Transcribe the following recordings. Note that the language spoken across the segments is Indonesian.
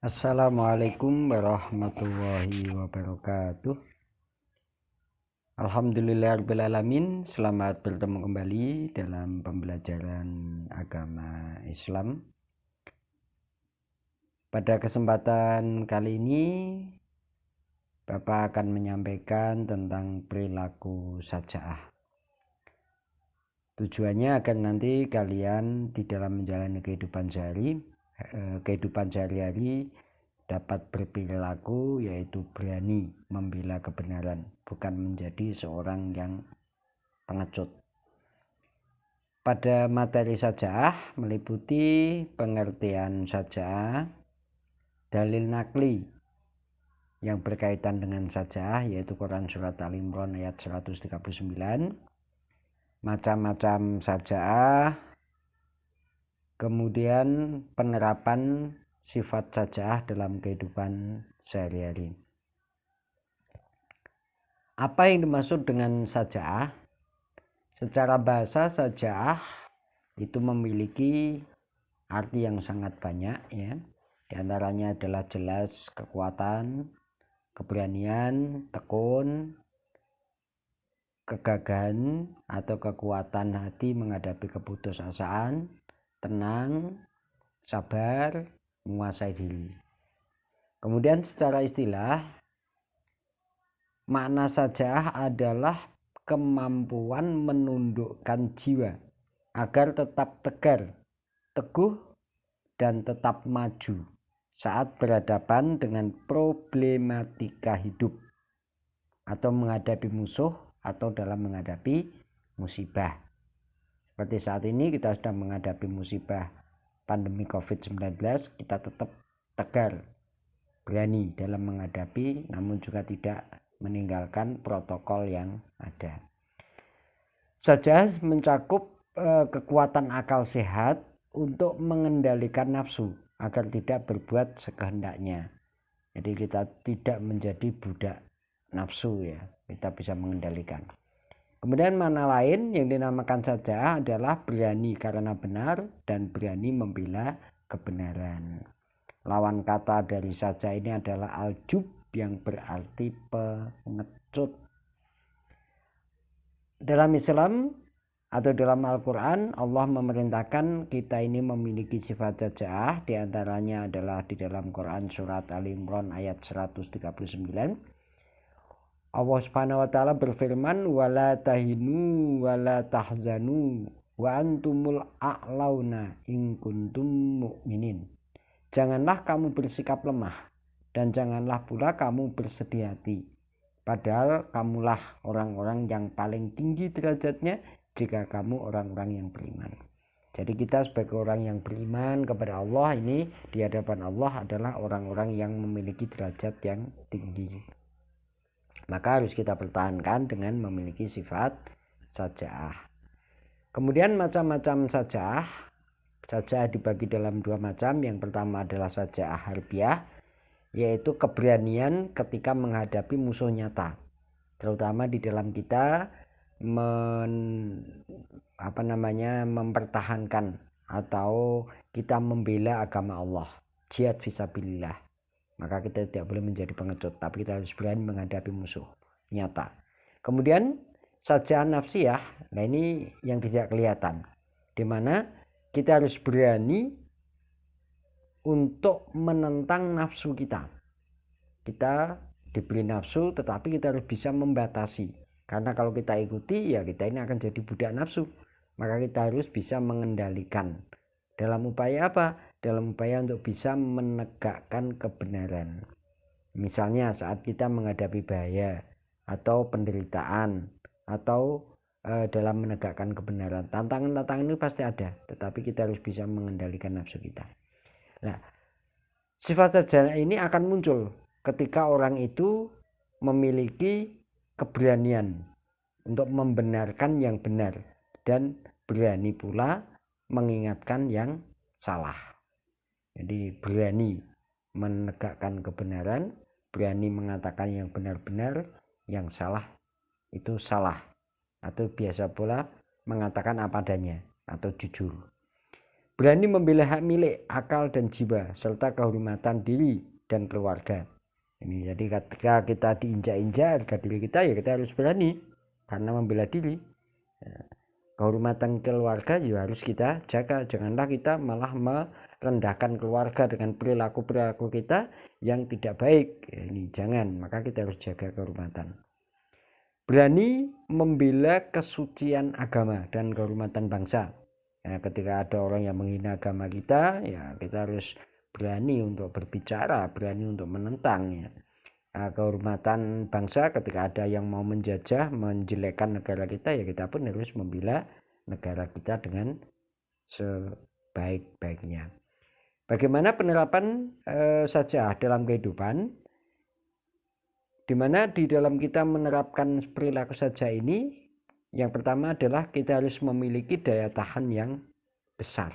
Assalamualaikum warahmatullahi wabarakatuh. Alhamdulillahirrahmanirrahim. Selamat bertemu kembali dalam pembelajaran agama Islam. Pada kesempatan kali ini Bapak akan menyampaikan tentang perilaku saja'ah. Tujuannya agar nanti kalian di dalam menjalani kehidupan sehari-hari dapat berperilaku, yaitu berani membela kebenaran, bukan menjadi seorang yang pengecut. Pada materi saja'ah meliputi pengertian saja'ah, dalil nakli yang berkaitan dengan saja'ah, yaitu Quran Surat Al-Imran ayat 139, macam-macam saja'ah, kemudian penerapan sifat saja'ah dalam kehidupan sehari-hari. Apa yang dimaksud dengan saja'ah? Secara bahasa saja'ah itu memiliki arti yang sangat banyak, ya. Di antaranya adalah jelas kekuatan, keberanian, tekun, kegagahan atau kekuatan hati menghadapi keputusasaan, tenang, sabar, menguasai diri. Kemudian secara istilah, makna saja'ah adalah kemampuan menundukkan jiwa agar tetap tegar, teguh, dan tetap maju saat berhadapan dengan problematika hidup atau menghadapi musuh atau dalam menghadapi musibah. Seperti saat ini kita sedang menghadapi musibah pandemi COVID-19, kita tetap tegar, berani dalam menghadapi, namun juga tidak meninggalkan protokol yang ada. Saja'ah mencakup kekuatan akal sehat untuk mengendalikan nafsu agar tidak berbuat sekehendaknya. Jadi kita tidak menjadi budak nafsu, ya, kita bisa mengendalikan. Kemudian makna lain yang dinamakan saja'ah adalah berani karena benar dan berani membela kebenaran. Lawan kata dari saja'ah ini adalah aljub yang berarti pengecut. Dalam Islam atau dalam Al-Quran, Allah memerintahkan kita ini memiliki sifat saja'ah. Di antaranya adalah di dalam Quran Surat Al-Imran ayat 139. Allah Subhanahu wa taala berfirman, "Wala tahinu wala tahzanu wa antumul a'launa in kuntum mu'minin." Janganlah kamu bersikap lemah dan janganlah pula kamu bersedih hati, padahal kamulah orang-orang yang paling tinggi derajatnya jika kamu orang-orang yang beriman. Jadi kita sebagai orang yang beriman kepada Allah ini di hadapan Allah adalah orang-orang yang memiliki derajat yang tinggi. Maka harus kita pertahankan dengan memiliki sifat saja'ah. Kemudian macam-macam saja'ah. Saja'ah dibagi dalam dua macam. Yang pertama adalah saja'ah harbiah, yaitu keberanian ketika menghadapi musuh nyata. Terutama di dalam kita mempertahankan atau kita membela agama Allah, jihad fisabilillah. Maka kita tidak boleh menjadi pengecut, tapi kita harus berani menghadapi musuh nyata. Kemudian saja'ah nafsiyah, nah ini yang tidak kelihatan, di mana kita harus berani untuk menentang nafsu kita. Kita diberi nafsu, tetapi kita harus bisa membatasi. Karena kalau kita ikuti, ya kita ini akan jadi budak nafsu. Maka kita harus bisa mengendalikan. Dalam upaya apa? Dalam upaya untuk bisa menegakkan kebenaran. Misalnya saat kita menghadapi bahaya atau penderitaan atau dalam menegakkan kebenaran. Tantangan-tantangan ini pasti ada, tetapi kita harus bisa mengendalikan nafsu kita. Nah, sifat saja'ah ini akan muncul ketika orang itu memiliki keberanian untuk membenarkan yang benar dan berani pula mengingatkan yang salah. Jadi berani menegakkan kebenaran, berani mengatakan yang benar-benar, yang salah itu salah, atau biasa pula mengatakan apa adanya atau jujur. Berani membela hak milik, akal dan jiwa, serta kehormatan diri dan keluarga. Ini jadi ketika kita diinjak-injak harga diri kita, ya kita harus berani karena membela diri. Kehormatan keluarga juga harus kita jaga. Janganlah kita malah merendahkan keluarga dengan perilaku-perilaku kita yang tidak baik. Ini jangan, maka kita harus jaga kehormatan. Berani membela kesucian agama dan kehormatan bangsa. Ya, ketika ada orang yang menghina agama kita, ya kita harus berani untuk berbicara, berani untuk menentang. Ya. Kehormatan bangsa, ketika ada yang mau menjajah, menjelekkan negara kita, ya kita pun harus membela negara kita dengan sebaik-baiknya. Bagaimana penerapan saja dalam kehidupan, di mana di dalam kita menerapkan perilaku saja ini, yang pertama adalah kita harus memiliki daya tahan yang besar.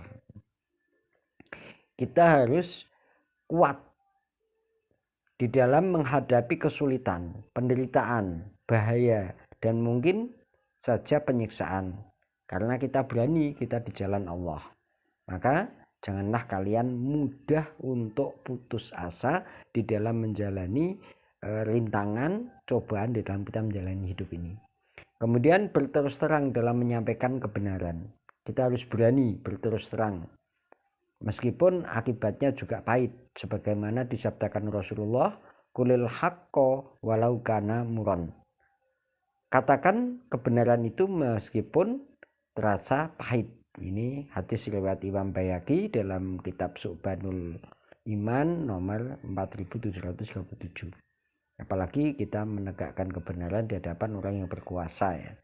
Kita harus kuat di dalam menghadapi kesulitan, penderitaan, bahaya, dan mungkin saja penyiksaan. Karena kita berani, kita di jalan Allah. Maka janganlah kalian mudah untuk putus asa di dalam menjalani rintangan, cobaan di dalam kita menjalani hidup ini. Kemudian berterus terang dalam menyampaikan kebenaran. Kita harus berani berterus terang. Meskipun akibatnya juga pahit, sebagaimana disabdakan Rasulullah, kulil haqqo walau kana muron. Katakan kebenaran itu meskipun terasa pahit. Ini hadis riwayat Imam Bayhaqi dalam kitab Syu'banul Iman nomor 4737. Apalagi kita menegakkan kebenaran di hadapan orang yang berkuasa, ya.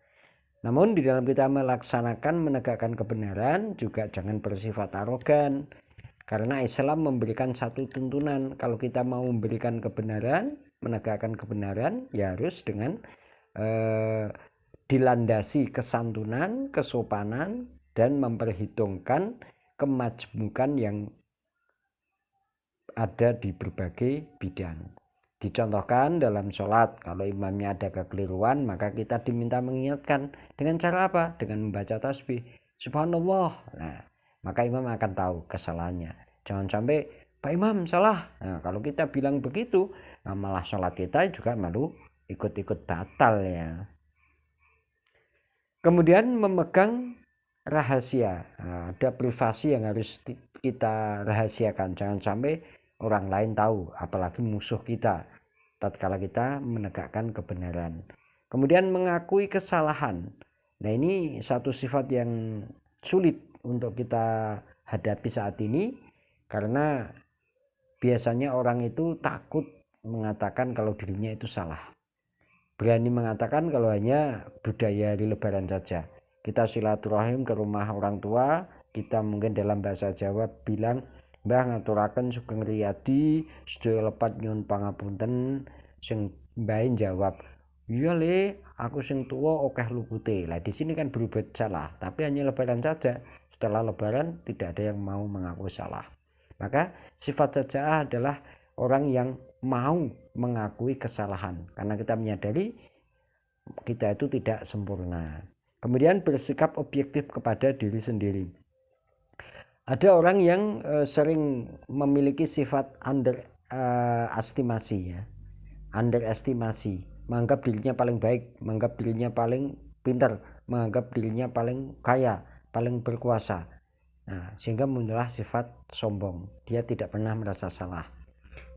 Namun di dalam kita melaksanakan menegakkan kebenaran juga jangan bersifat arogan. Karena Islam memberikan satu tuntunan, kalau kita mau memberikan kebenaran, menegakkan kebenaran, ya harus dengan dilandasi kesantunan, kesopanan, dan memperhitungkan kemajmukan yang ada di berbagai bidang. Dicontohkan dalam sholat, kalau imamnya ada kekeliruan, maka kita diminta mengingatkan. Dengan cara apa? Dengan membaca tasbih. Subhanallah. Nah, maka imam akan tahu kesalahannya. Jangan sampai, Pak Imam salah. Nah, kalau kita bilang begitu, malah sholat kita juga malu ikut-ikut batal, ya. Kemudian memegang rahasia. Nah, ada privasi yang harus kita rahasiakan. Jangan sampai orang lain tahu, apalagi musuh kita tatkala kita menegakkan kebenaran. Kemudian mengakui kesalahan. Nah, ini satu sifat yang sulit untuk kita hadapi saat ini, karena biasanya orang itu takut mengatakan kalau dirinya itu salah. Berani mengatakan kalau hanya budaya di Lebaran saja. Kita silaturahim ke rumah orang tua, kita mungkin dalam bahasa Jawa bilang, Mbah ngaturaken sugeng riyadi, sedaya lepat nyuwun pangapunten. Sing mbahe jawab, iya le, aku sing tua okeh lupute. Lah di sini kan berbuat salah, tapi hanya Lebaran saja. Setelah Lebaran tidak ada yang mau mengaku salah. Maka sifat saja adalah orang yang mau mengakui kesalahan, karena kita menyadari kita itu tidak sempurna. Kemudian bersikap objektif kepada diri sendiri. Ada orang yang sering memiliki sifat underestimasi, ya. Underestimasi, menganggap dirinya paling baik, menganggap dirinya paling pintar, menganggap dirinya paling kaya, paling berkuasa. Nah, sehingga muncullah sifat sombong. Dia tidak pernah merasa salah.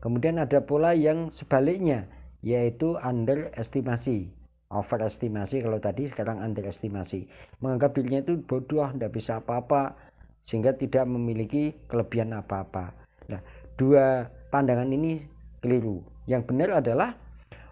Kemudian ada pula yang sebaliknya, yaitu underestimasi. Overestimasi kalau tadi, sekarang underestimasi. Menganggap dirinya itu bodoh, tidak bisa apa-apa, sehingga tidak memiliki kelebihan apa-apa. Nah, dua pandangan ini keliru. Yang benar adalah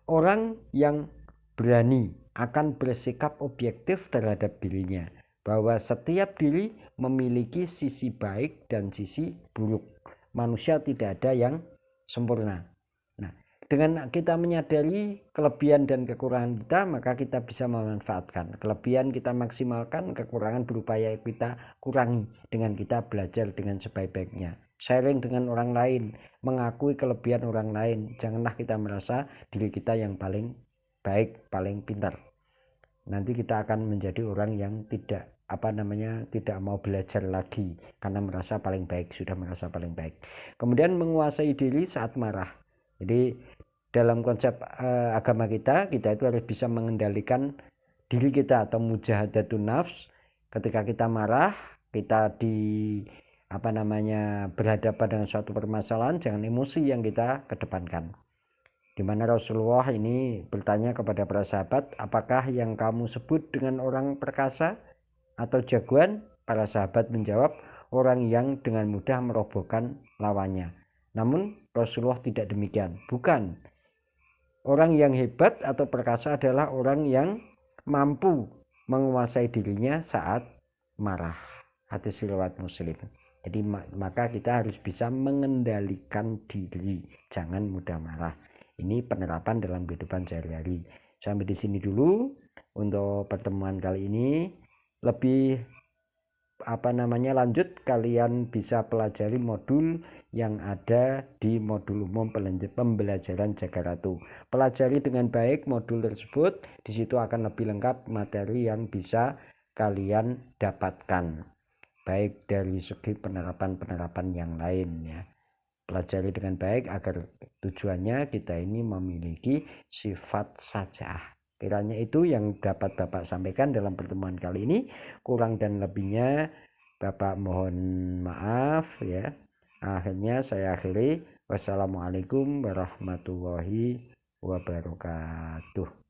orang yang berani akan bersikap objektif terhadap dirinya, bahwa setiap diri memiliki sisi baik dan sisi buruk. Manusia tidak ada yang sempurna. Nah, dengan kita menyadari kelebihan dan kekurangan kita, maka kita bisa memanfaatkan kelebihan, kita maksimalkan, kekurangan berupaya kita kurangi dengan kita belajar dengan sebaik-baiknya. Sharing dengan orang lain, mengakui kelebihan orang lain. Janganlah kita merasa diri kita yang paling baik, paling pintar. Nanti kita akan menjadi orang yang tidak tidak mau belajar lagi karena sudah merasa paling baik. Kemudian menguasai diri saat marah. Jadi dalam konsep agama kita itu harus bisa mengendalikan diri kita atau mujahadatun nafs. Ketika kita marah, kita berhadapan dengan suatu permasalahan, jangan emosi yang kita kedepankan. Di mana Rasulullah ini bertanya kepada para sahabat, apakah yang kamu sebut dengan orang perkasa atau jagoan? Para sahabat menjawab, orang yang dengan mudah merobohkan lawannya. Namun Rasulullah tidak demikian. Bukan. Orang yang hebat atau perkasa adalah orang yang mampu menguasai dirinya saat marah. Hadis riwayat Muslim. Jadi maka kita harus bisa mengendalikan diri, jangan mudah marah. Ini penerapan dalam kehidupan sehari-hari. Sampai di sini dulu untuk pertemuan kali ini. Lebih lanjut, kalian bisa pelajari modul yang ada di modul umum pembelajaran Jagaratu. Pelajari dengan baik modul tersebut, di situ akan lebih lengkap materi yang bisa kalian dapatkan, baik dari segi penerapan yang lainnya. Pelajari dengan baik agar tujuannya kita ini memiliki sifat saja'ah. Kiranya itu yang dapat Bapak sampaikan dalam pertemuan kali ini. Kurang dan lebihnya Bapak mohon maaf ya. Akhirnya saya akhiri. Wassalamualaikum warahmatullahi wabarakatuh.